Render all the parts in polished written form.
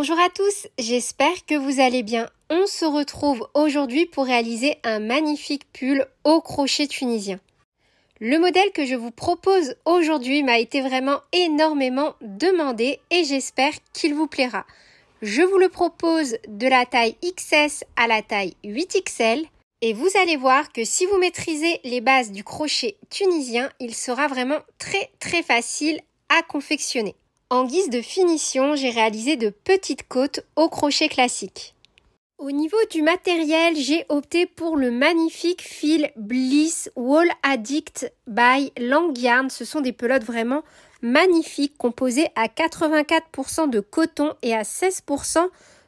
Bonjour à tous, j'espère que vous allez bien. On se retrouve aujourd'hui pour réaliser un magnifique pull au crochet tunisien. Le modèle que je vous propose aujourd'hui m'a été vraiment énormément demandé et j'espère qu'il vous plaira. Je vous le propose de la taille XS à la taille 8XL et vous allez voir que si vous maîtrisez les bases du crochet tunisien, il sera vraiment très facile à confectionner. En guise de finition, j'ai réalisé de petites côtes au crochet classique. Au niveau du matériel, j'ai opté pour le magnifique fil Bliss Wall Addict by Langyarn. Ce sont des pelotes vraiment magnifiques, composées à 84% de coton et à 16%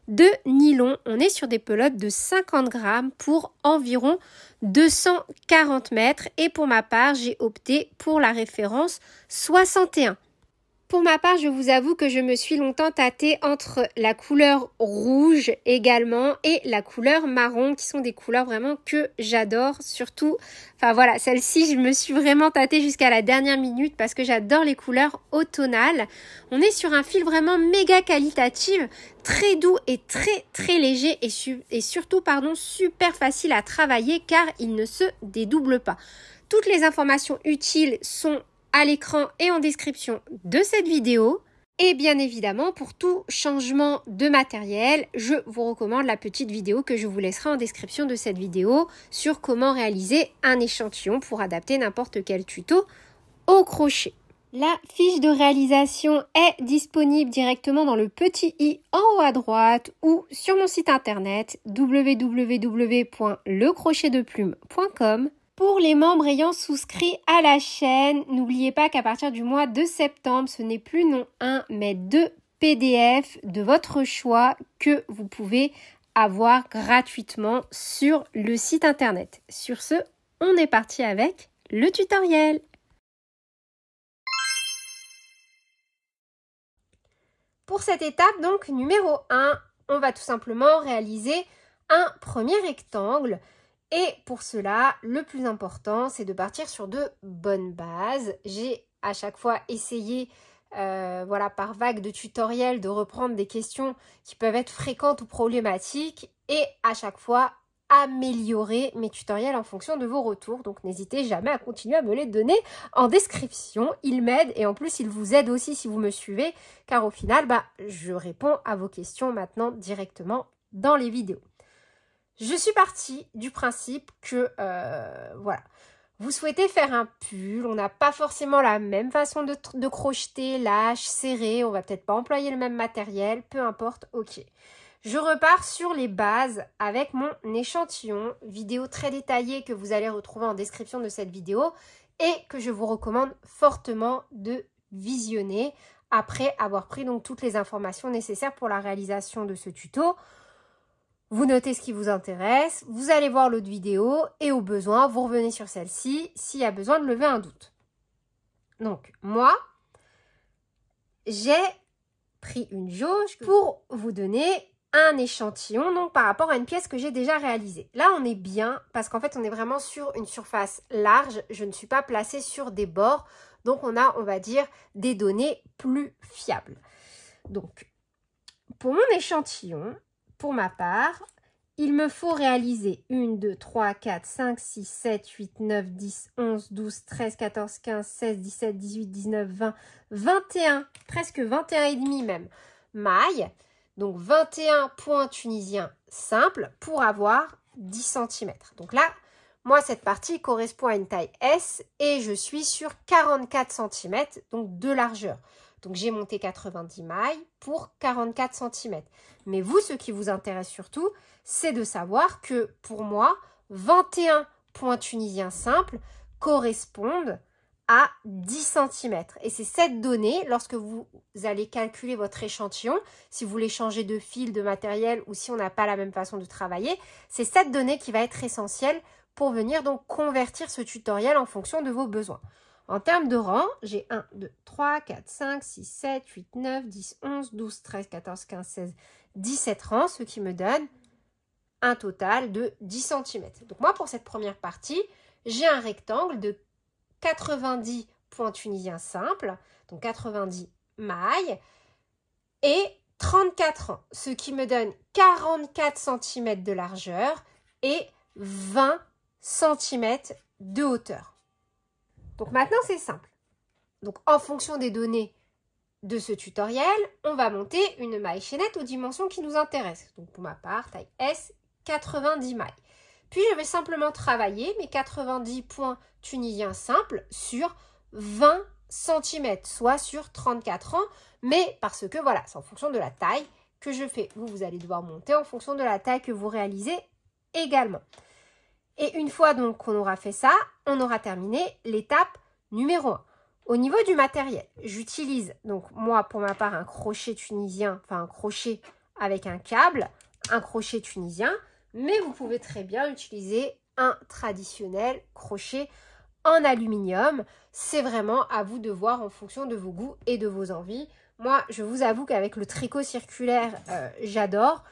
de nylon. On est sur des pelotes de 50 grammes pour environ 240 mètres. Et pour ma part, j'ai opté pour la référence 61. Pour ma part, je vous avoue que je me suis longtemps tâtée entre la couleur rouge également et la couleur marron, qui sont des couleurs vraiment que j'adore. Surtout, enfin voilà, celle-ci, je me suis vraiment tâtée jusqu'à la dernière minute parce que j'adore les couleurs automnales. On est sur un fil vraiment méga qualitatif, très doux et très léger et surtout, super facile à travailler car il ne se dédouble pas. Toutes les informations utiles sont à l'écran et en description de cette vidéo. Et bien évidemment, pour tout changement de matériel, je vous recommande la petite vidéo que je vous laisserai en description de cette vidéo sur comment réaliser un échantillon pour adapter n'importe quel tuto au crochet. La fiche de réalisation est disponible directement dans le petit i en haut à droite ou sur mon site internet www.lecrochetdeplume.com. Pour les membres ayant souscrit à la chaîne, n'oubliez pas qu'à partir du mois de septembre, ce n'est plus non un, mais 2 PDF de votre choix que vous pouvez avoir gratuitement sur le site internet. Sur ce, on est parti avec le tutoriel. Pour cette étape, donc numéro 1, on va tout simplement réaliser un premier rectangle. Et pour cela, le plus important, c'est de partir sur de bonnes bases. J'ai à chaque fois essayé, par vague de tutoriels, de reprendre des questions qui peuvent être fréquentes ou problématiques et à chaque fois améliorer mes tutoriels en fonction de vos retours. Donc n'hésitez jamais à continuer à me les donner en description. Ils m'aident et en plus, ils vous aident aussi si vous me suivez car au final, je réponds à vos questions maintenant directement dans les vidéos. Je suis partie du principe que, vous souhaitez faire un pull, on n'a pas forcément la même façon de crocheter, lâche, serré, on va peut-être pas employer le même matériel, peu importe, ok. Je repars sur les bases avec mon échantillon, vidéo très détaillée que vous allez retrouver en description de cette vidéo et que je vous recommande fortement de visionner après avoir pris donc toutes les informations nécessaires pour la réalisation de ce tuto. Vous notez ce qui vous intéresse, vous allez voir l'autre vidéo et au besoin, vous revenez sur celle-ci s'il y a besoin de lever un doute. Donc, moi, j'ai pris une jauge pour vous donner un échantillon donc par rapport à une pièce que j'ai déjà réalisée. Là, on est bien parce qu'en fait, on est vraiment sur une surface large. Je ne suis pas placée sur des bords. Donc, on a, on va dire, des données plus fiables. Donc, pour mon échantillon, pour ma part, il me faut réaliser 1, 2, 3, 4, 5, 6, 7, 8, 9, 10, 11, 12, 13, 14, 15, 16, 17, 18, 19, 20, 21, presque 21 et demi même, mailles. Donc 21 points tunisiens simples pour avoir 10 cm. Donc là, moi, cette partie correspond à une taille S et je suis sur 44 cm, donc de largeur. Donc, j'ai monté 90 mailles pour 44 cm. Mais vous, ce qui vous intéresse surtout, c'est de savoir que pour moi, 21 points tunisiens simples correspondent à 10 cm. Et c'est cette donnée, lorsque vous allez calculer votre échantillon, si vous voulez changer de fil, de matériel ou si on n'a pas la même façon de travailler, c'est cette donnée qui va être essentielle pour venir donc convertir ce tutoriel en fonction de vos besoins. En termes de rang, j'ai 1, 2, 3, 4, 5, 6, 7, 8, 9, 10, 11, 12, 13, 14, 15, 16, 17 rangs, ce qui me donne un total de 10 cm. Donc moi, pour cette première partie, j'ai un rectangle de 90 points tunisiens simples, donc 90 mailles, et 34 rangs, ce qui me donne 44 cm de largeur et 20 cm de hauteur. Donc maintenant, c'est simple. Donc en fonction des données de ce tutoriel, on va monter une maille chaînette aux dimensions qui nous intéressent. Donc pour ma part, taille S, 90 mailles. Puis je vais simplement travailler mes 90 points tunisiens simples sur 20 cm, soit sur 34 rangs, mais parce que voilà, c'est en fonction de la taille que je fais. Vous allez devoir monter en fonction de la taille que vous réalisez également. Et une fois donc qu'on aura fait ça, on aura terminé l'étape numéro 1. Au niveau du matériel, j'utilise donc moi pour ma part un crochet tunisien, enfin un crochet avec un câble, un crochet tunisien, mais vous pouvez très bien utiliser un traditionnel crochet en aluminium. C'est vraiment à vous de voir en fonction de vos goûts et de vos envies. Moi, je vous avoue qu'avec le tricot circulaire, j'adore.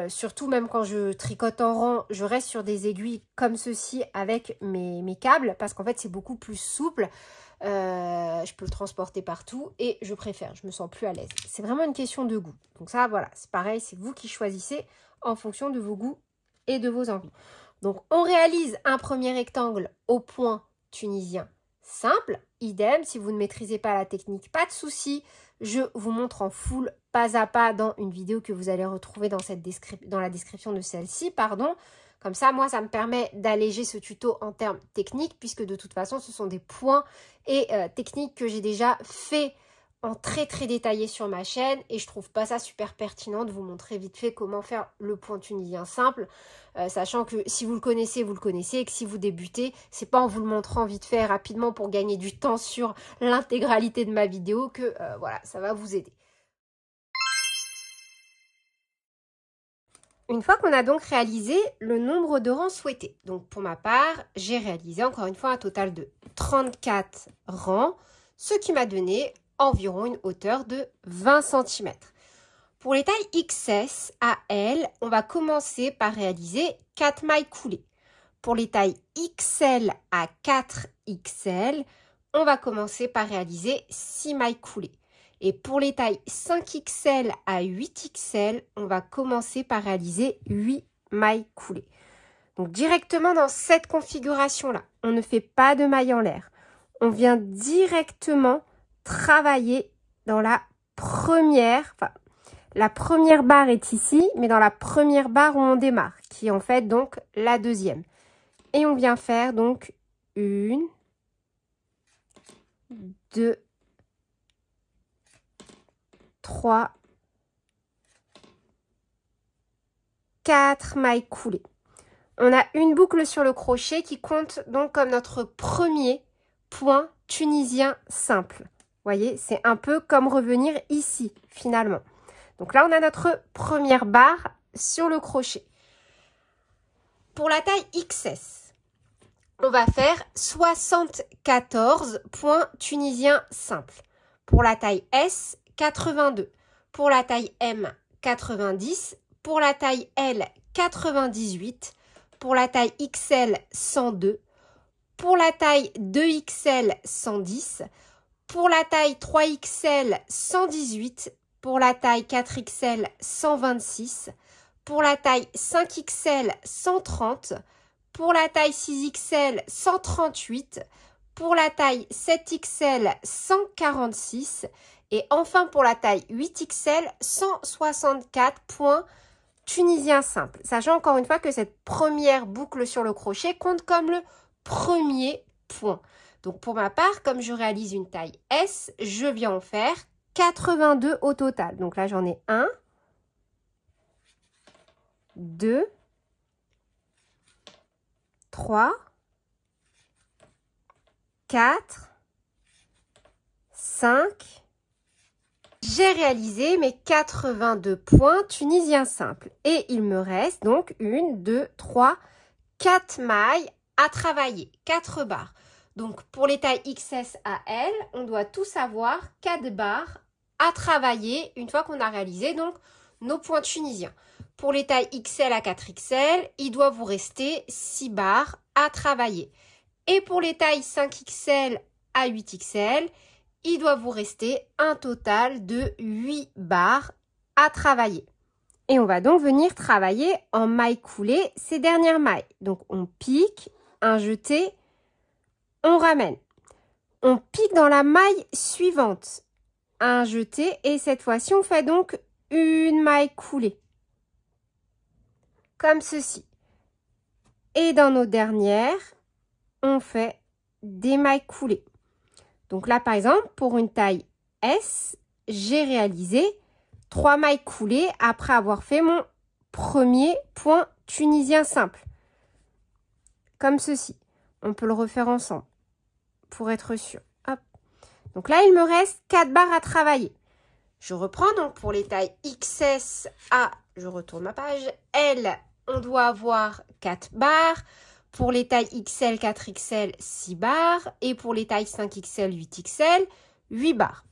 Surtout même quand je tricote en rang, je reste sur des aiguilles comme ceci avec mes câbles parce qu'en fait, c'est beaucoup plus souple. Je peux le transporter partout et je préfère, je me sens plus à l'aise. C'est vraiment une question de goût. Donc ça, voilà, c'est pareil, c'est vous qui choisissez en fonction de vos goûts et de vos envies. Donc, on réalise un premier rectangle au point tunisien simple. Idem, si vous ne maîtrisez pas la technique, pas de souci. Je vous montre en full, pas à pas, dans une vidéo que vous allez retrouver dans la description de celle-ci, pardon. Comme ça, moi, ça me permet d'alléger ce tuto en termes techniques, puisque de toute façon, ce sont des points et techniques que j'ai déjà fait en très détaillé sur ma chaîne et je trouve pas ça super pertinent de vous montrer vite fait comment faire le point tunisien simple, sachant que si vous le connaissez et que si vous débutez, c'est pas en vous le montrant vite fait rapidement pour gagner du temps sur l'intégralité de ma vidéo que voilà, ça va vous aider. Une fois qu'on a donc réalisé le nombre de rangs souhaités, donc pour ma part, j'ai réalisé encore une fois un total de 34 rangs, ce qui m'a donné environ une hauteur de 20 cm. Pour les tailles XS à L, on va commencer par réaliser 4 mailles coulées. Pour les tailles XL à 4XL, on va commencer par réaliser 6 mailles coulées. Et pour les tailles 5XL à 8XL, on va commencer par réaliser 8 mailles coulées. Donc directement dans cette configuration-là, on ne fait pas de mailles en l'air. On vient directement travailler dans la première, enfin la première barre est ici, mais dans la première barre où on démarre, qui est en fait donc la deuxième. Et on vient faire donc 1, 2, 3, 4 mailles coulées. On a une boucle sur le crochet qui compte donc comme notre premier point tunisien simple. Vous voyez, c'est un peu comme revenir ici, finalement. Donc là, on a notre première barre sur le crochet. Pour la taille XS, on va faire 74 points tunisiens simples. Pour la taille S, 82. Pour la taille M, 90. Pour la taille L, 98. Pour la taille XL, 102. Pour la taille 2XL, 110. Pour la taille 3XL, 118. Pour la taille 4XL, 126. Pour la taille 5XL, 130. Pour la taille 6XL, 138. Pour la taille 7XL, 146. Et enfin pour la taille 8XL, 164 points tunisiens simples. Sachant encore une fois que cette première boucle sur le crochet compte comme le premier point. Donc pour ma part, comme je réalise une taille S, je viens en faire 82 au total. Donc là, j'en ai 1, 2, 3, 4, 5. J'ai réalisé mes 82 points tunisiens simples. Et il me reste donc 1, 2, 3, 4 mailles à travailler, 4 barres. Donc pour les tailles XS à L, on doit tous avoir 4 barres à travailler une fois qu'on a réalisé donc nos points tunisiens. Pour les tailles XL à 4XL, il doit vous rester 6 barres à travailler. Et pour les tailles 5XL à 8XL, il doit vous rester un total de 8 barres à travailler. Et on va donc venir travailler en mailles coulées ces dernières mailles. Donc on pique, un jeté, on ramène. On pique dans la maille suivante, un jeté, et cette fois-ci on fait donc une maille coulée. Comme ceci. Et dans nos dernières, on fait des mailles coulées. Donc là, par exemple, pour une taille S, j'ai réalisé 3 mailles coulées après avoir fait mon premier point tunisien simple. Comme ceci. On peut le refaire ensemble pour être sûr. Hop. Donc là, il me reste 4 barres à travailler. Je reprends donc pour les tailles XS à, je retourne ma page, L, on doit avoir 4 barres. Pour les tailles XL, 4XL, 6 barres. Et pour les tailles 5XL, 8XL, 8 barres.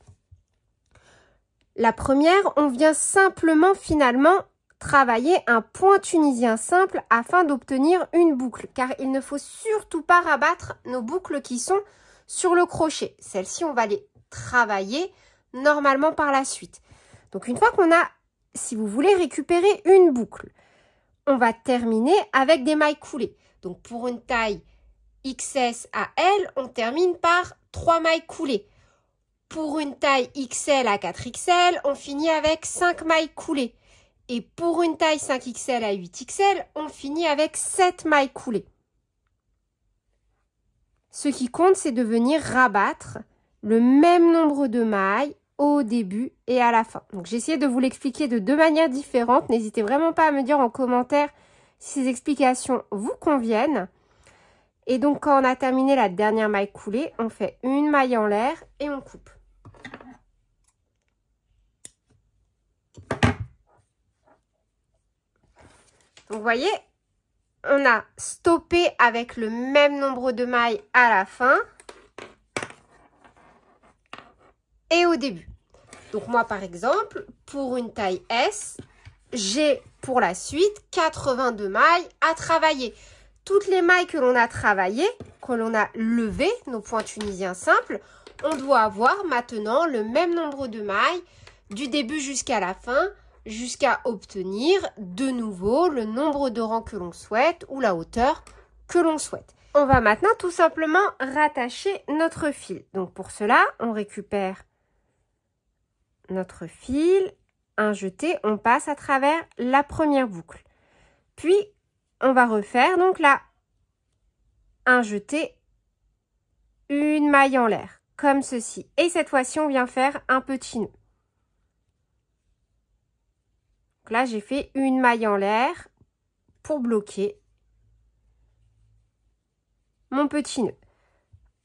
La première, on vient simplement finalement travailler un point tunisien simple afin d'obtenir une boucle. Car il ne faut surtout pas rabattre nos boucles qui sont sur le crochet. Celles-ci, on va les travailler normalement par la suite. Donc une fois qu'on a, si vous voulez récupérer une boucle, on va terminer avec des mailles coulées. Donc pour une taille XS à L, on termine par 3 mailles coulées. Pour une taille XL à 4XL, on finit avec 5 mailles coulées. Et pour une taille 5XL à 8XL, on finit avec 7 mailles coulées. Ce qui compte, c'est de venir rabattre le même nombre de mailles au début et à la fin. Donc j'ai essayé de vous l'expliquer de 2 manières différentes. N'hésitez vraiment pas à me dire en commentaire si ces explications vous conviennent. Et donc quand on a terminé la dernière maille coulée, on fait une maille en l'air et on coupe. Donc vous voyez, on a stoppé avec le même nombre de mailles à la fin et au début. Donc moi par exemple, pour une taille S, j'ai pour la suite 82 mailles à travailler. Toutes les mailles que l'on a travaillées, que l'on a levées, nos points tunisiens simples, on doit avoir maintenant le même nombre de mailles du début jusqu'à la fin, jusqu'à obtenir de nouveau le nombre de rangs que l'on souhaite ou la hauteur que l'on souhaite. On va maintenant tout simplement rattacher notre fil. Donc pour cela, on récupère notre fil, un jeté, on passe à travers la première boucle. Puis, on va refaire donc là, un jeté, une maille en l'air, comme ceci. Et cette fois-ci, on vient faire un petit nœud. Donc là, j'ai fait une maille en l'air pour bloquer mon petit nœud.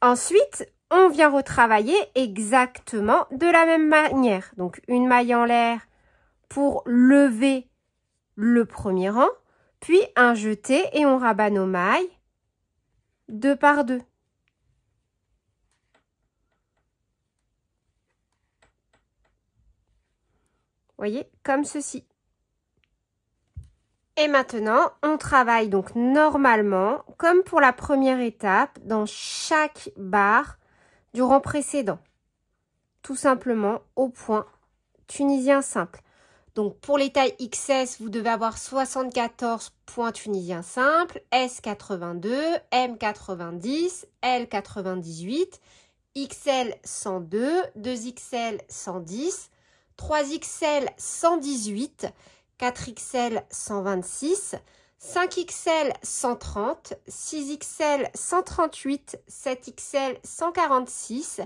Ensuite, on vient retravailler exactement de la même manière. Donc, une maille en l'air pour lever le premier rang, puis un jeté et on rabat nos mailles 2 par 2. Voyez, comme ceci. Et maintenant, on travaille donc normalement, comme pour la première étape, dans chaque barre du rang précédent. Tout simplement au point tunisien simple. Donc pour les tailles XS, vous devez avoir 74 points tunisiens simples, S 82, M 90, L 98, XL 102, 2XL 110, 3XL 118, 4XL 126, 5XL 130, 6XL 138, 7XL 146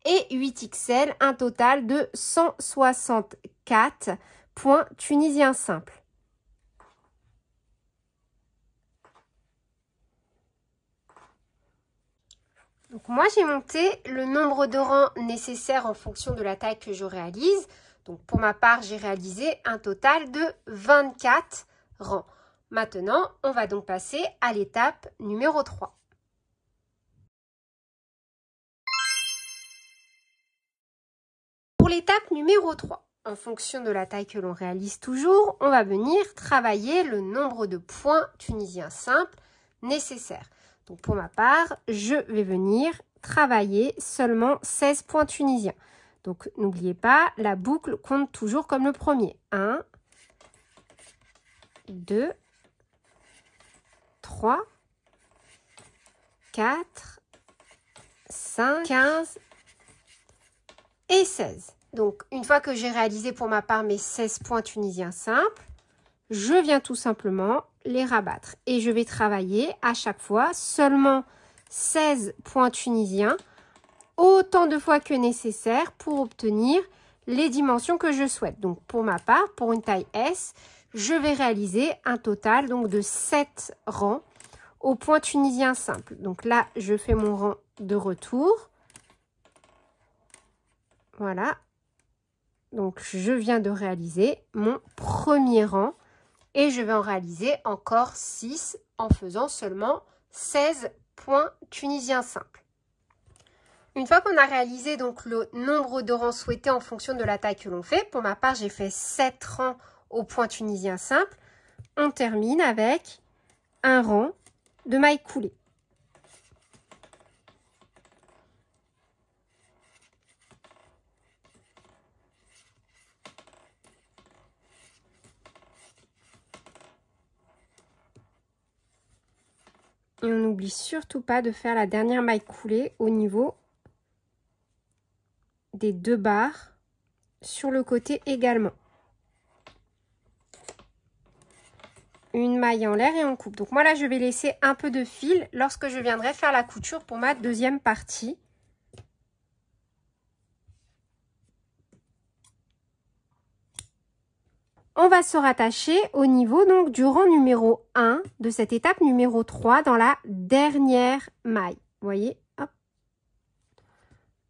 et 8XL, un total de 164 points tunisiens simples. Donc moi j'ai monté le nombre de rangs nécessaires en fonction de la taille que je réalise. Donc pour ma part, j'ai réalisé un total de 24 rangs. Maintenant, on va donc passer à l'étape numéro 3. Pour l'étape numéro 3, en fonction de la taille que l'on réalise toujours, on va venir travailler le nombre de points tunisiens simples nécessaires. Donc pour ma part, je vais venir travailler seulement 16 points tunisiens. Donc, n'oubliez pas, la boucle compte toujours comme le premier. 1, 2, 3, 4, 5, 15 et 16. Donc, une fois que j'ai réalisé pour ma part mes 16 points tunisiens simples, je viens tout simplement les rabattre. Et je vais travailler à chaque fois seulement 16 points tunisiens, autant de fois que nécessaire pour obtenir les dimensions que je souhaite. Donc, pour ma part, pour une taille S, je vais réaliser un total donc, de 7 rangs au point tunisien simple. Donc là, je fais mon rang de retour. Voilà. Donc, je viens de réaliser mon premier rang et je vais en réaliser encore 6 en faisant seulement 16 points tunisiens simples. Une fois qu'on a réalisé donc le nombre de rangs souhaités en fonction de la taille que l'on fait, pour ma part, j'ai fait 7 rangs au point tunisien simple. On termine avec un rang de mailles coulées. Et on n'oublie surtout pas de faire la dernière maille coulée au niveau des 2 barres sur le côté également. Une maille en l'air et on coupe. Donc moi là je vais laisser un peu de fil lorsque je viendrai faire la couture pour ma deuxième partie. On va se rattacher au niveau donc du rang numéro 1 de cette étape numéro 3 dans la dernière maille. Vous voyez, hop.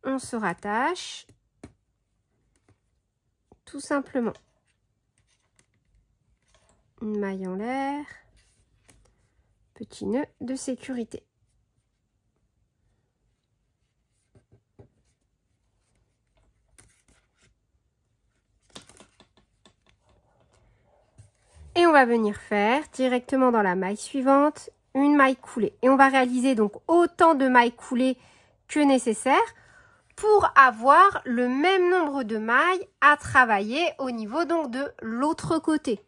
On se rattache tout simplement. Une maille en l'air, petit nœud de sécurité. Et on va venir faire directement dans la maille suivante une maille coulée. Et on va réaliser donc autant de mailles coulées que nécessaire pour avoir le même nombre de mailles à travailler au niveau donc de l'autre côté.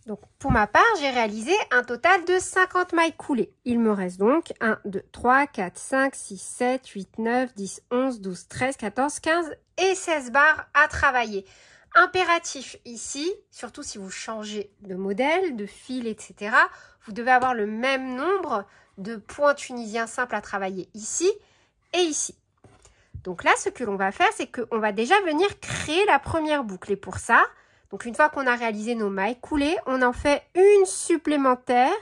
Donc, pour ma part, j'ai réalisé un total de 50 mailles coulées. Il me reste donc 1, 2, 3, 4, 5, 6, 7, 8, 9, 10, 11, 12, 13, 14, 15 et 16 barres à travailler. Impératif ici, surtout si vous changez de modèle, de fil, etc., vous devez avoir le même nombre de points tunisiens simples à travailler ici et ici. Donc là, ce que l'on va faire, c'est qu'on va déjà venir créer la première boucle. Et pour ça, donc une fois qu'on a réalisé nos mailles coulées, on en fait une supplémentaire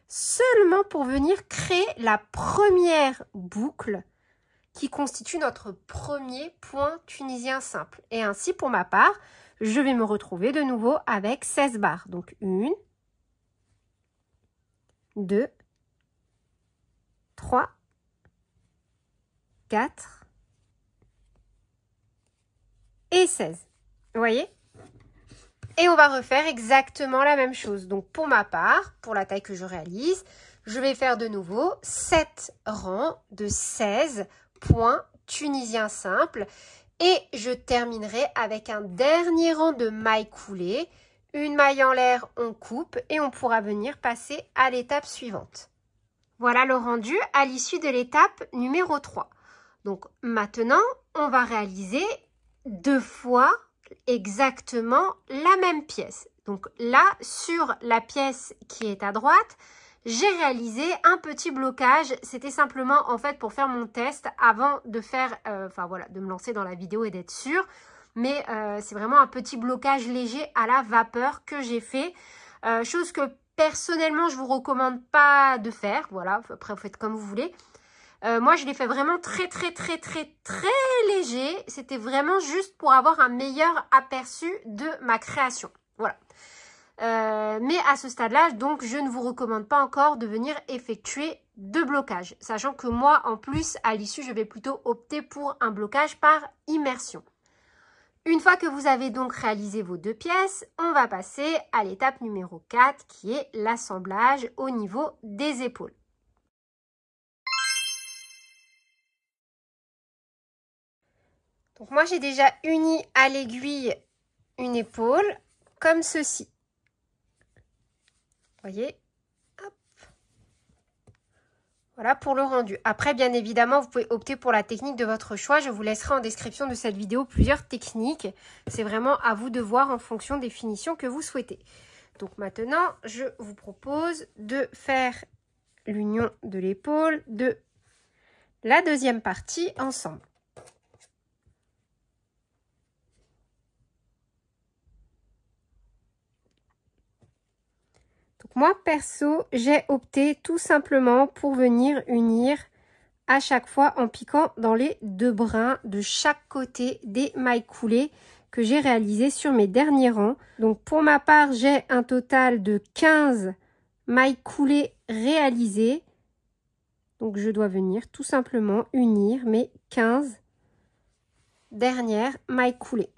seulement pour venir créer la première boucle qui constitue notre premier point tunisien simple. Et ainsi, pour ma part, je vais me retrouver de nouveau avec 16 barres. Donc 1, 2, 3, 4 et 16. Vous voyez ? Et on va refaire exactement la même chose. Donc, pour ma part, pour la taille que je réalise, je vais faire de nouveau 7 rangs de 16 points tunisiens simples. Et je terminerai avec un dernier rang de mailles coulées. Une maille en l'air, on coupe et on pourra venir passer à l'étape suivante. Voilà le rendu à l'issue de l'étape numéro 3. Donc, maintenant, on va réaliser 2 fois exactement la même pièce. Donc là, sur la pièce qui est à droite, j'ai réalisé un petit blocage. C'était simplement en fait pour faire mon test avant de faire, de me lancer dans la vidéo et d'être sûre. Mais c'est vraiment un petit blocage léger à la vapeur que j'ai fait. Chose que personnellement, je vous recommande pas de faire. Voilà, après vous faites comme vous voulez. Moi, je l'ai fait vraiment très léger. C'était vraiment juste pour avoir un meilleur aperçu de ma création. Voilà. Mais à ce stade-là, donc, je ne vous recommande pas encore de venir effectuer de blocage. Sachant que moi, en plus, à l'issue, je vais plutôt opter pour un blocage par immersion. Une fois que vous avez donc réalisé vos 2 pièces, on va passer à l'étape numéro 4 qui est l'assemblage au niveau des épaules. Donc moi j'ai déjà uni à l'aiguille une épaule comme ceci. Vous voyez? Hop. Voilà pour le rendu. Après, bien évidemment, vous pouvez opter pour la technique de votre choix. Je vous laisserai en description de cette vidéo plusieurs techniques. C'est vraiment à vous de voir en fonction des finitions que vous souhaitez. Donc maintenant, je vous propose de faire l'union de l'épaule de la deuxième partie ensemble. Donc moi, perso, j'ai opté tout simplement pour venir unir à chaque fois en piquant dans les 2 brins de chaque côté des mailles coulées que j'ai réalisées sur mes derniers rangs. Donc pour ma part, j'ai un total de 15 mailles coulées réalisées. Donc je dois venir tout simplement unir mes 15 dernières mailles coulées.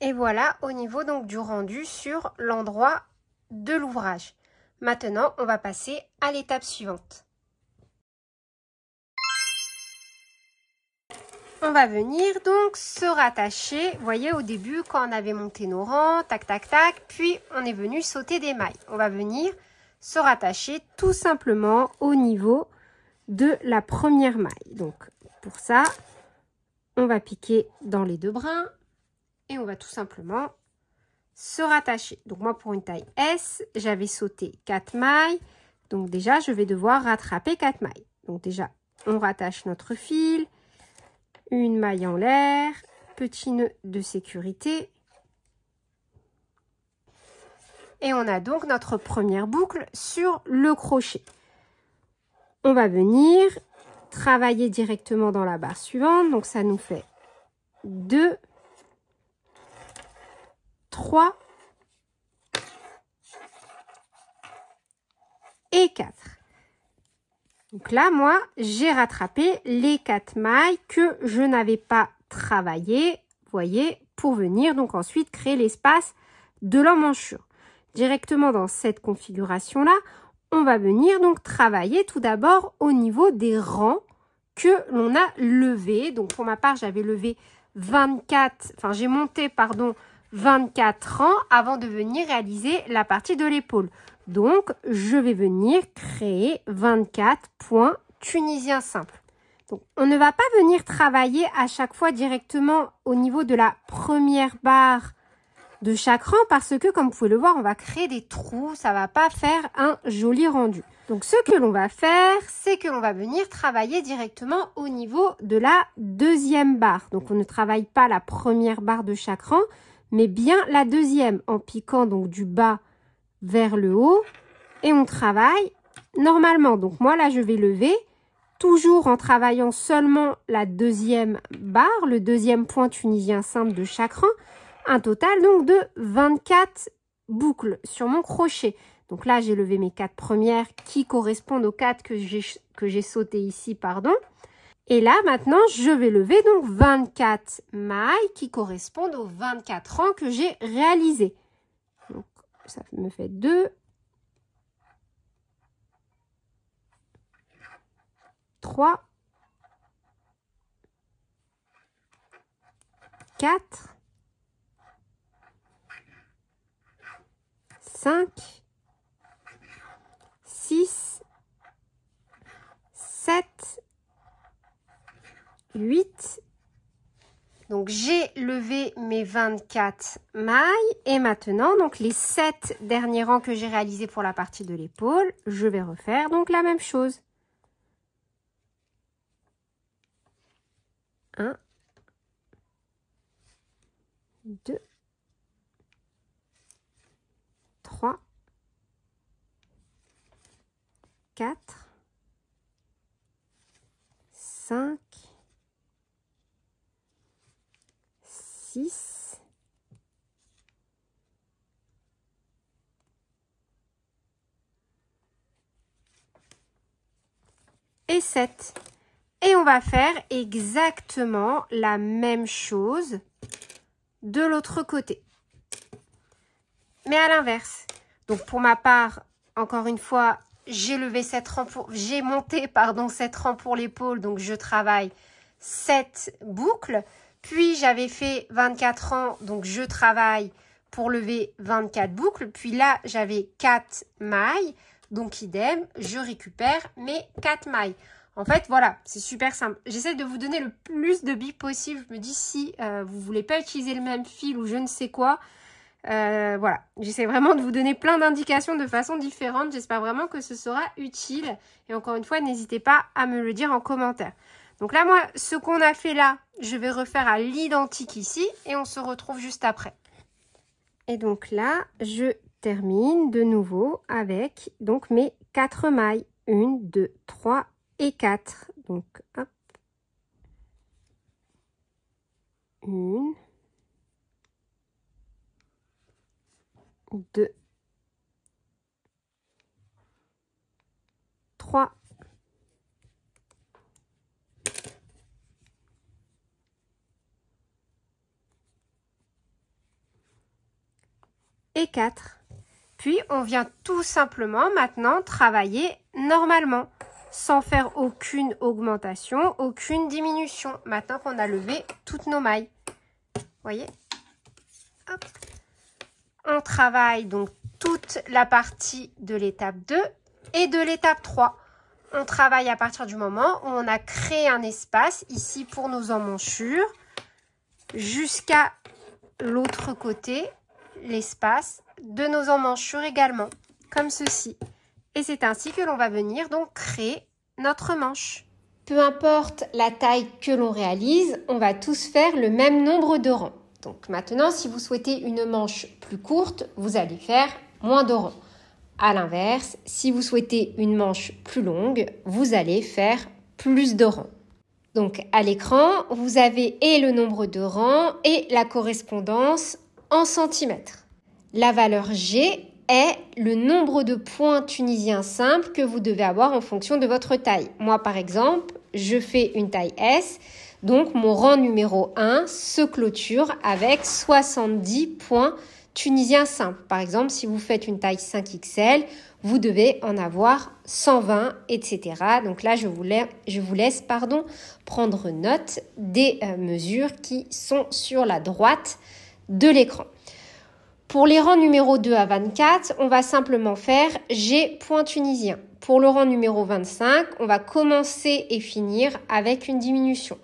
Et voilà au niveau donc du rendu sur l'endroit de l'ouvrage. Maintenant, on va passer à l'étape suivante. On va venir donc se rattacher. Vous voyez au début quand on avait monté nos rangs, tac tac tac, puis on est venu sauter des mailles. On va venir se rattacher tout simplement au niveau de la première maille. Donc pour ça, on va piquer dans les 2 brins. Et on va tout simplement se rattacher. Donc moi pour une taille S, j'avais sauté 4 mailles. Donc déjà, je vais devoir rattraper 4 mailles. Donc déjà, on rattache notre fil. Une maille en l'air. Petit nœud de sécurité. Et on a donc notre première boucle sur le crochet. On va venir travailler directement dans la barre suivante. Donc ça nous fait 2, 3 et 4. Donc là, moi, j'ai rattrapé les 4 mailles que je n'avais pas travaillées, vous voyez, pour venir donc ensuite créer l'espace de l'emmanchure. Directement dans cette configuration-là, on va venir donc travailler tout d'abord au niveau des rangs que l'on a levés. Donc pour ma part, j'avais levé j'ai monté, pardon, 24 rangs avant de venir réaliser la partie de l'épaule. Donc, je vais venir créer 24 points tunisiens simples. Donc, on ne va pas venir travailler à chaque fois directement au niveau de la première barre de chaque rang parce que, comme vous pouvez le voir, on va créer des trous. Ça ne va pas faire un joli rendu. Donc, ce que l'on va faire, c'est que l'on va venir travailler directement au niveau de la deuxième barre. Donc, on ne travaille pas la première barre de chaque rang, mais bien la deuxième en piquant donc du bas vers le haut et on travaille normalement. Donc moi là je vais lever toujours en travaillant seulement la deuxième barre, le deuxième point tunisien simple de chaque rang, un total donc de 24 boucles sur mon crochet. Donc là j'ai levé mes 4 premières qui correspondent aux 4 que j'ai sauté ici, pardon. Et là, maintenant, je vais lever donc 24 mailles qui correspondent aux 24 rangs que j'ai réalisés. Donc, ça me fait 2, 3, 4, 5, 6, 7, 8. Donc j'ai levé mes 24 mailles et maintenant donc les 7 derniers rangs que j'ai réalisés pour la partie de l'épaule, je vais refaire donc la même chose. 1, 2, 3, 4, 5, 6. Et 7. Et on va faire exactement la même chose de l'autre côté. Mais à l'inverse. Donc pour ma part, encore une fois, j'ai monté 7 rangs pour l'épaule, donc je travaille 7 boucles. Puis j'avais fait 24 rangs, donc je travaille pour lever 24 boucles. Puis là, j'avais 4 mailles, donc idem, je récupère mes 4 mailles. En fait, voilà, c'est super simple. J'essaie de vous donner le plus de billes possible. Je me dis si vous voulez pas utiliser le même fil ou je ne sais quoi. Voilà, j'essaie vraiment de vous donner plein d'indications de façon différente. J'espère vraiment que ce sera utile. Et encore une fois, n'hésitez pas à me le dire en commentaire. Donc là, moi, ce qu'on a fait là, je vais refaire à l'identique ici. Et on se retrouve juste après. Et donc là, je termine de nouveau avec donc mes 4 mailles. 1, 2, 3 et 4. Donc, hop. 1, 2, 3, 4. Puis, on vient tout simplement maintenant travailler normalement, sans faire aucune augmentation, aucune diminution, maintenant qu'on a levé toutes nos mailles. Vous voyez? Hop. On travaille donc toute la partie de l'étape 2 et de l'étape 3. On travaille à partir du moment où on a créé un espace ici pour nos emmanchures jusqu'à l'autre côté, l'espace de nos emmanchures également, comme ceci. Et c'est ainsi que l'on va venir donc créer notre manche. Peu importe la taille que l'on réalise, on va tous faire le même nombre de rangs. Donc maintenant, si vous souhaitez une manche plus courte, vous allez faire moins de rangs. À l'inverse, si vous souhaitez une manche plus longue, vous allez faire plus de rangs. Donc à l'écran, vous avez et le nombre de rangs et la correspondance en centimètres. La valeur G est le nombre de points tunisiens simples que vous devez avoir en fonction de votre taille. Moi, par exemple, je fais une taille S, donc mon rang numéro 1 se clôture avec 70 points tunisiens simples. Par exemple, si vous faites une taille 5XL, vous devez en avoir 120, etc. Donc là, je vous laisse prendre note des mesures qui sont sur la droite de l'écran. Pour les rangs numéro 2 à 24, on va simplement faire G point tunisien. Pour le rang numéro 25, on va commencer et finir avec une diminution.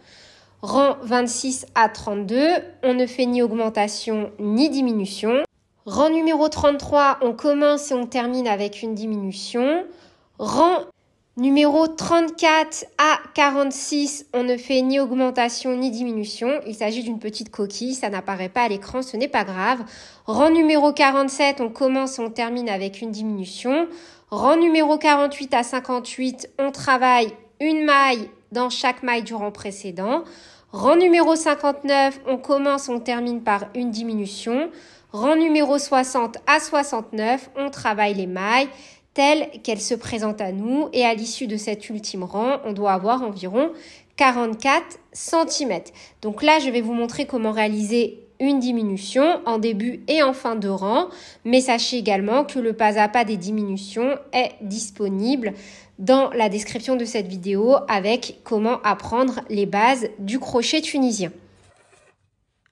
Rang 26 à 32, on ne fait ni augmentation ni diminution. Rang numéro 33, on commence et on termine avec une diminution. Rang numéro 34 à 46, on ne fait ni augmentation ni diminution. Il s'agit d'une petite coquille, ça n'apparaît pas à l'écran, ce n'est pas grave. Rang numéro 47, on commence et on termine avec une diminution. Rang numéro 48 à 58, on travaille une maille dans chaque maille du rang précédent. Rang numéro 59, on commence et on termine par une diminution. Rang numéro 60 à 69, on travaille les mailles telles qu'elles se présentent à nous. Et à l'issue de cet ultime rang, on doit avoir environ 44 cm. Donc là, je vais vous montrer comment réaliser une diminution en début et en fin de rang. Mais sachez également que le pas à pas des diminutions est disponible dans la description de cette vidéo avec comment apprendre les bases du crochet tunisien.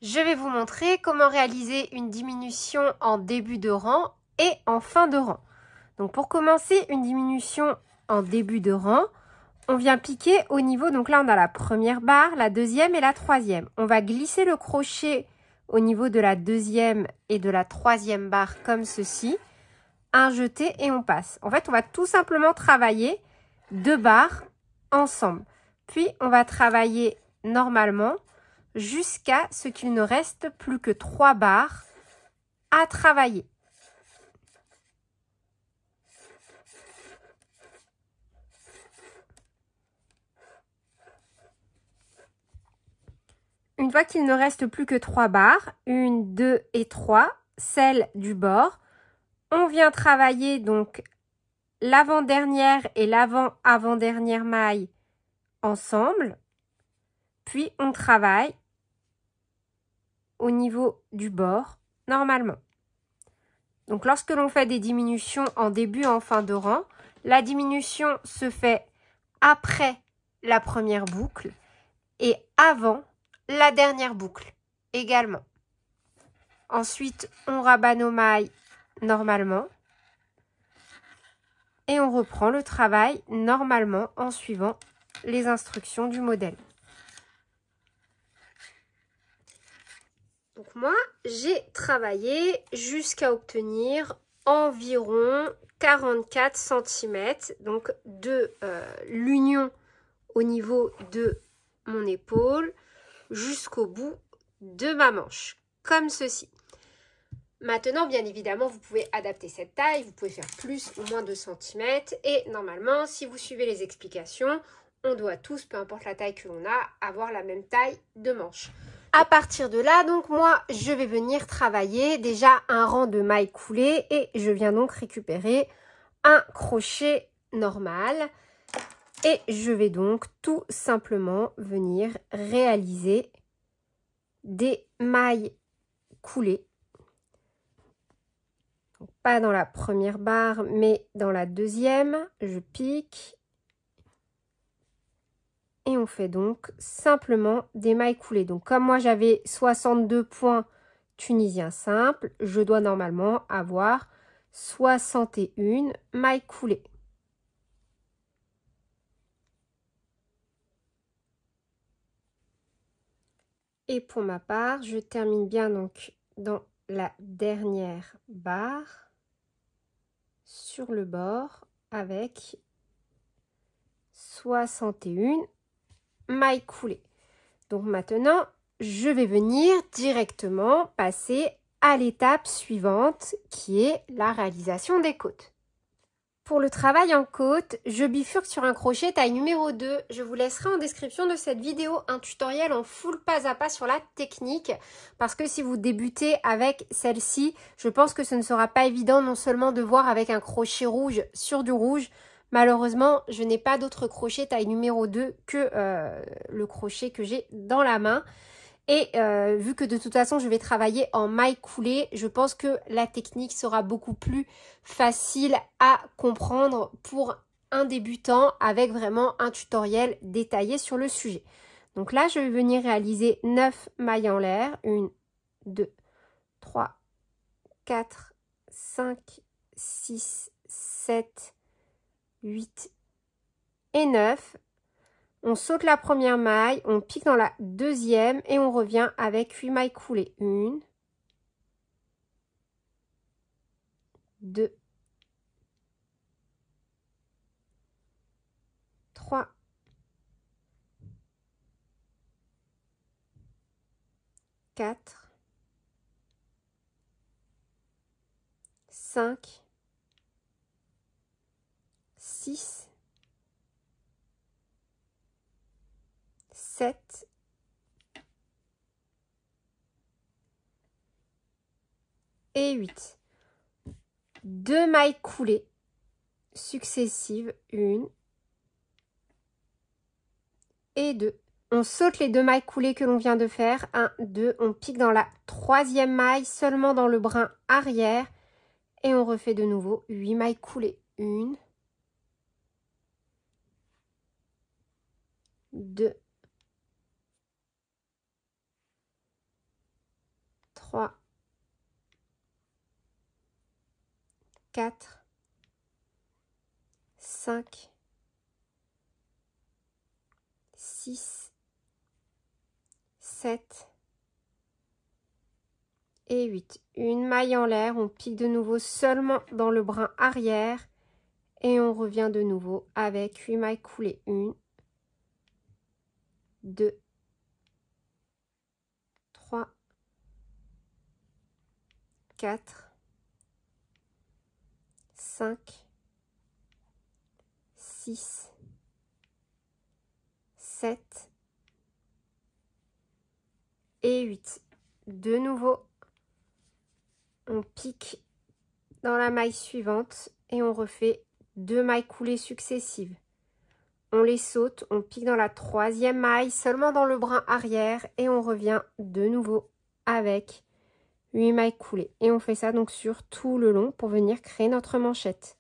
Je vais vous montrer comment réaliser une diminution en début de rang et en fin de rang. Donc pour commencer une diminution en début de rang, on vient piquer au niveau, donc là on a la première barre, la deuxième et la troisième. On va glisser le crochet au niveau de la deuxième et de la troisième barre comme ceci, un jeté et on passe. En fait on va tout simplement travailler 2 barres ensemble. Puis on va travailler normalement jusqu'à ce qu'il ne reste plus que 3 barres à travailler. Une fois qu'il ne reste plus que 3 barres, 1, 2 et 3, celle du bord, on vient travailler donc l'avant-dernière et l'avant-avant-dernière maille ensemble, puis on travaille au niveau du bord normalement. Donc lorsque l'on fait des diminutions en début et en fin de rang, la diminution se fait après la première boucle et avant la dernière boucle également. Ensuite, on rabat nos mailles normalement et on reprend le travail normalement en suivant les instructions du modèle. Donc moi, j'ai travaillé jusqu'à obtenir environ 44 cm, donc de l'union au niveau de mon épaule jusqu'au bout de ma manche, comme ceci. Maintenant, bien évidemment, vous pouvez adapter cette taille, vous pouvez faire plus ou moins de centimètres et normalement, si vous suivez les explications, on doit tous, peu importe la taille que l'on a, avoir la même taille de manche. À partir de là, donc moi, je vais venir travailler déjà un rang de mailles coulées et je viens donc récupérer un crochet normal et je vais donc tout simplement venir réaliser des mailles coulées. Donc, pas dans la première barre, mais dans la deuxième, je pique. Et on fait donc simplement des mailles coulées. Donc comme moi j'avais 62 points tunisiens simples, je dois normalement avoir 61 mailles coulées. Et pour ma part, je termine bien donc dans la dernière barre sur le bord avec 61 mailles coulées. Donc maintenant, je vais venir directement passer à l'étape suivante qui est la réalisation des côtes. Pour le travail en côte, je bifurque sur un crochet taille numéro 2. Je vous laisserai en description de cette vidéo un tutoriel en full pas à pas sur la technique parce que si vous débutez avec celle-ci, je pense que ce ne sera pas évident non seulement de voir avec un crochet rouge sur du rouge. Malheureusement, je n'ai pas d'autre crochet taille numéro 2 que le crochet que j'ai dans la main. Et vu que de toute façon, je vais travailler en mailles coulées, je pense que la technique sera beaucoup plus facile à comprendre pour un débutant avec vraiment un tutoriel détaillé sur le sujet. Donc là, je vais venir réaliser 9 mailles en l'air. 1, 2, 3, 4, 5, 6, 7, 8 et 9. On saute la première maille, on pique dans la deuxième et on revient avec 8 mailles coulées. 1, 2, 3, 4, 5, 6, 7 et 8. 2 mailles coulées successives, 1 et 2. On saute les 2 mailles coulées que l'on vient de faire, 1, 2, on pique dans la troisième maille seulement dans le brin arrière et on refait de nouveau 8 mailles coulées, 1, 2, 3, 4, 5, 6, 7 et 8. Une maille en l'air, on pique de nouveau seulement dans le brin arrière et on revient de nouveau avec 8 mailles coulées. 1, 2, 3, 4, 5, 6, 7 8. De nouveau, on pique dans la maille suivante et on refait 2 mailles coulées successives. On les saute, on pique dans la 3e maille, seulement dans le brin arrière et on revient de nouveau avec 8 mailles coulées. Et on fait ça donc sur tout le long pour venir créer notre manchette.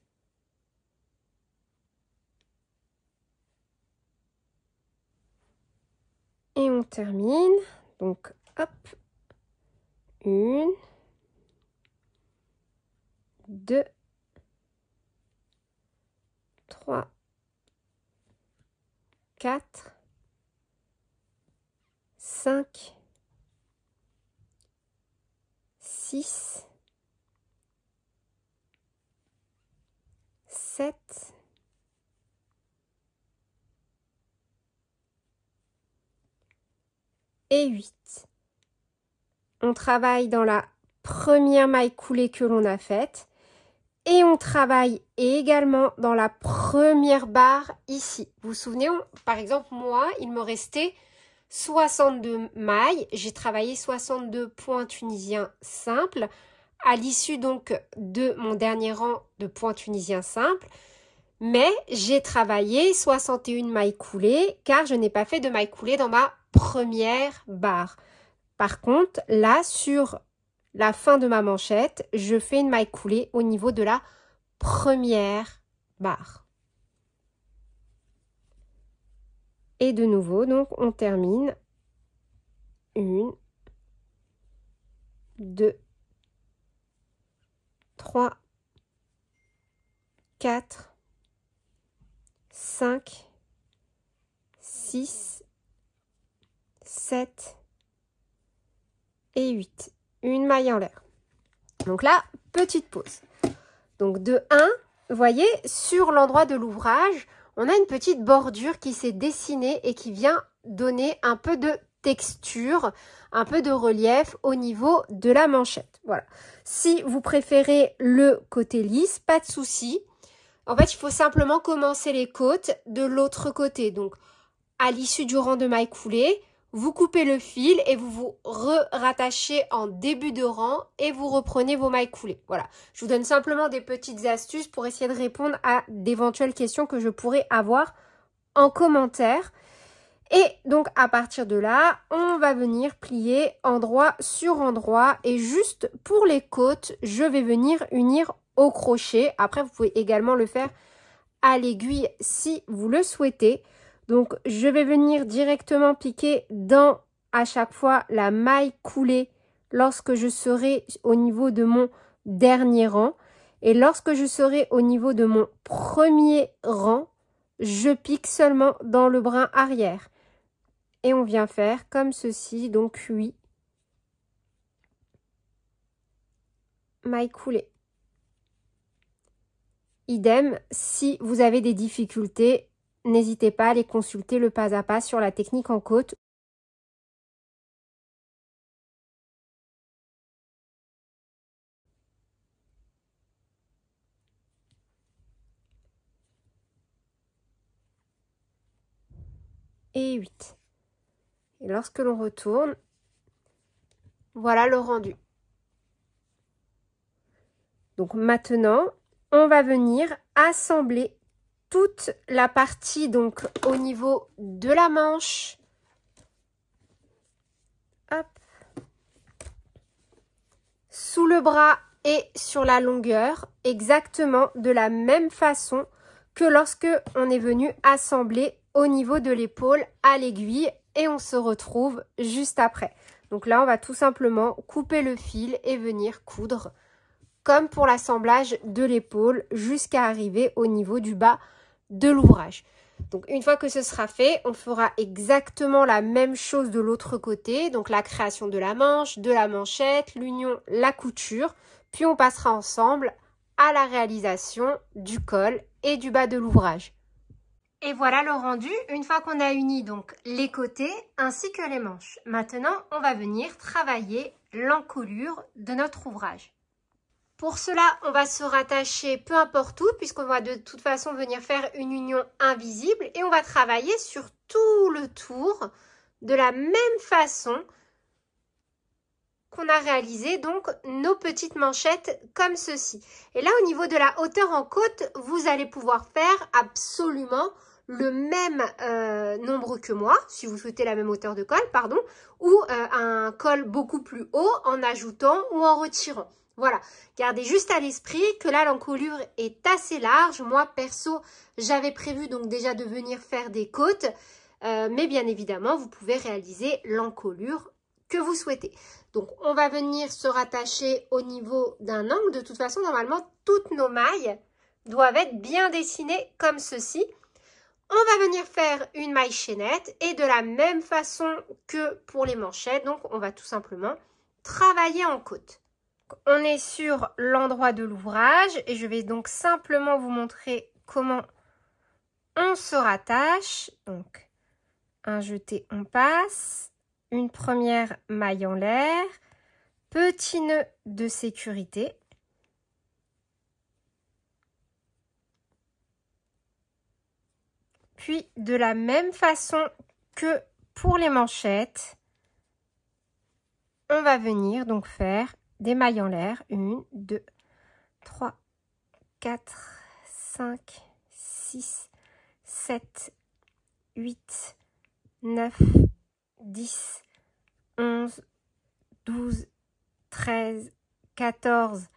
Et on termine. Donc hop, 1, 2, 3, 4, 5, 6, 7, 8. On travaille dans la première maille coulée que l'on a faite et on travaille également dans la première barre ici. Vous vous souvenez, par exemple, moi, il me restait 62 mailles. J'ai travaillé 62 points tunisiens simples à l'issue donc de mon dernier rang de points tunisiens simples. Mais j'ai travaillé 61 mailles coulées car je n'ai pas fait de mailles coulées dans ma première barre. Par contre, là, sur la fin de ma manchette, je fais une maille coulée au niveau de la première barre. Et de nouveau, donc, on termine 1, 2, 3, 4, 5, 6, 7 et 8. Une maille en l'air. Donc là, petite pause. Donc de 1, vous voyez, sur l'endroit de l'ouvrage, on a une petite bordure qui s'est dessinée et qui vient donner un peu de texture, un peu de relief au niveau de la manchette. Voilà. Si vous préférez le côté lisse, pas de souci. En fait, il faut simplement commencer les côtes de l'autre côté. Donc, à l'issue du rang de mailles coulées, vous coupez le fil et vous vous rattachez en début de rang et vous reprenez vos mailles coulées. Voilà, je vous donne simplement des petites astuces pour essayer de répondre à d'éventuelles questions que je pourrais avoir en commentaire. Et donc, à partir de là, on va venir plier endroit sur endroit. Et juste pour les côtes, je vais venir unir au crochet. Après, vous pouvez également le faire à l'aiguille si vous le souhaitez. Donc, je vais venir directement piquer dans, à chaque fois, la maille coulée lorsque je serai au niveau de mon dernier rang. Et lorsque je serai au niveau de mon premier rang, je pique seulement dans le brin arrière. Et on vient faire comme ceci, donc 8 mailles coulées. Idem, si vous avez des difficultés, n'hésitez pas à les consulter le pas à pas sur la technique en côte. Et 8. Et lorsque l'on retourne, voilà le rendu. Donc maintenant, on va venir assembler toute la partie donc au niveau de la manche. Hop. Sous le bras et sur la longueur, exactement de la même façon que lorsque on est venu assembler au niveau de l'épaule à l'aiguille et on se retrouve juste après. Donc là, on va tout simplement couper le fil et venir coudre comme pour l'assemblage de l'épaule jusqu'à arriver au niveau du bas de l'ouvrage. Donc une fois que ce sera fait, on fera exactement la même chose de l'autre côté. Donc la création de la manche, de la manchette, l'union, la couture. Puis on passera ensemble à la réalisation du col et du bas de l'ouvrage. Et voilà le rendu, une fois qu'on a uni donc les côtés ainsi que les manches. Maintenant, on va venir travailler l'encolure de notre ouvrage. Pour cela, on va se rattacher peu importe où, puisqu'on va de toute façon venir faire une union invisible. Et on va travailler sur tout le tour de la même façon qu'on a réalisé donc nos petites manchettes comme ceci. Et là, au niveau de la hauteur en côte, vous allez pouvoir faire absolument le même nombre que moi, si vous souhaitez la même hauteur de col, pardon, ou un col beaucoup plus haut en ajoutant ou en retirant. Voilà, gardez juste à l'esprit que là, l'encolure est assez large. Moi, perso, j'avais prévu donc déjà de venir faire des côtes, mais bien évidemment, vous pouvez réaliser l'encolure que vous souhaitez. Donc, on va venir se rattacher au niveau d'un angle. De toute façon, normalement, toutes nos mailles doivent être bien dessinées comme ceci. On va venir faire une maille chaînette et de la même façon que pour les manchettes, donc on va tout simplement travailler en côte. On est sur l'endroit de l'ouvrage et je vais donc simplement vous montrer comment on se rattache. Donc, un jeté, on passe, une première maille en l'air, petit nœud de sécurité. Puis, de la même façon que pour les manchettes, on va venir donc faire des mailles en l'air. 1, 2, 3, 4, 5, 6, 7, 8, 9, 10, 11, 12, 13, 14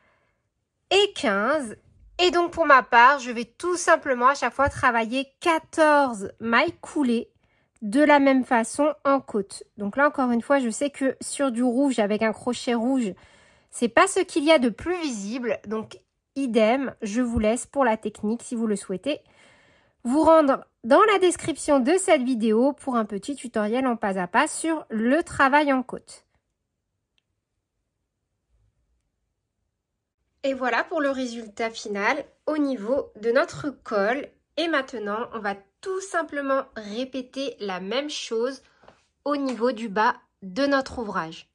et 15. Et donc, pour ma part, je vais tout simplement à chaque fois travailler 14 mailles coulées de la même façon en côte. Donc là, encore une fois, je sais que sur du rouge avec un crochet rouge, c'est pas ce qu'il y a de plus visible. Donc, idem, je vous laisse pour la technique, si vous le souhaitez, vous rendre dans la description de cette vidéo pour un petit tutoriel en pas à pas sur le travail en côte. Et voilà pour le résultat final au niveau de notre col. Et maintenant, on va tout simplement répéter la même chose au niveau du bas de notre ouvrage.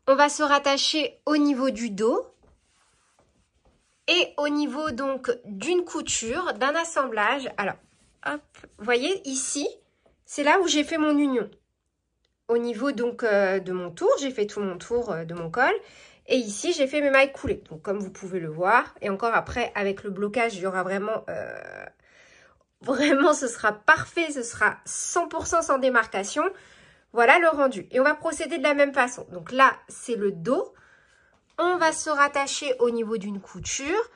On va se rattacher au niveau du dos et au niveau donc d'une couture, d'un assemblage. Alors, hop, vous voyez ici, c'est là où j'ai fait mon union. Au niveau donc de mon tour, j'ai fait tout mon tour de mon col. Et ici, j'ai fait mes mailles coulées. Donc, comme vous pouvez le voir. Et encore après, avec le blocage, il y aura vraiment... vraiment, ce sera parfait. Ce sera 100% sans démarcation. Voilà le rendu. Et on va procéder de la même façon. Donc là, c'est le dos. On va se rattacher au niveau d'une couture.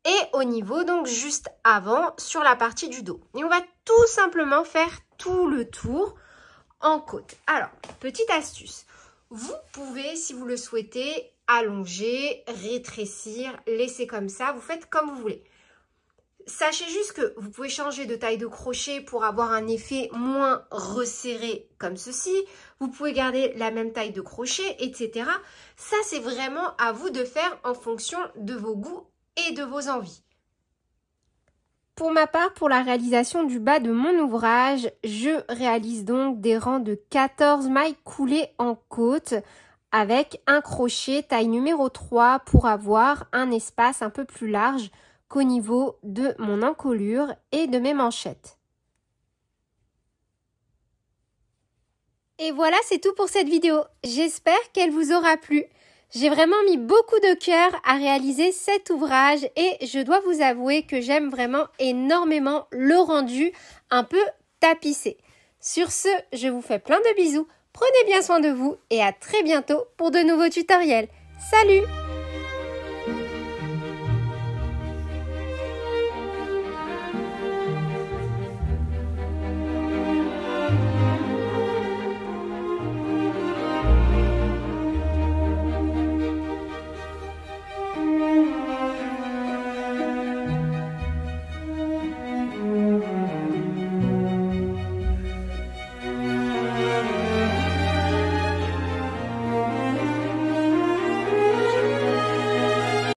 Et au niveau, donc, juste avant, sur la partie du dos. Et on va tout simplement faire tout le tour en côte. Alors, petite astuce. Vous pouvez, si vous le souhaitez, allonger, rétrécir, laisser comme ça. Vous faites comme vous voulez. Sachez juste que vous pouvez changer de taille de crochet pour avoir un effet moins resserré comme ceci. Vous pouvez garder la même taille de crochet, etc. Ça, c'est vraiment à vous de faire en fonction de vos goûts et de vos envies. Pour ma part, pour la réalisation du bas de mon ouvrage, je réalise donc des rangs de 14 mailles coulées en côte avec un crochet taille numéro 3 pour avoir un espace un peu plus large qu'au niveau de mon encolure et de mes manchettes. Et voilà, c'est tout pour cette vidéo. J'espère qu'elle vous aura plu. J'ai vraiment mis beaucoup de cœur à réaliser cet ouvrage et je dois vous avouer que j'aime vraiment énormément le rendu un peu tapissé. Sur ce, je vous fais plein de bisous. Prenez bien soin de vous et à très bientôt pour de nouveaux tutoriels. Salut!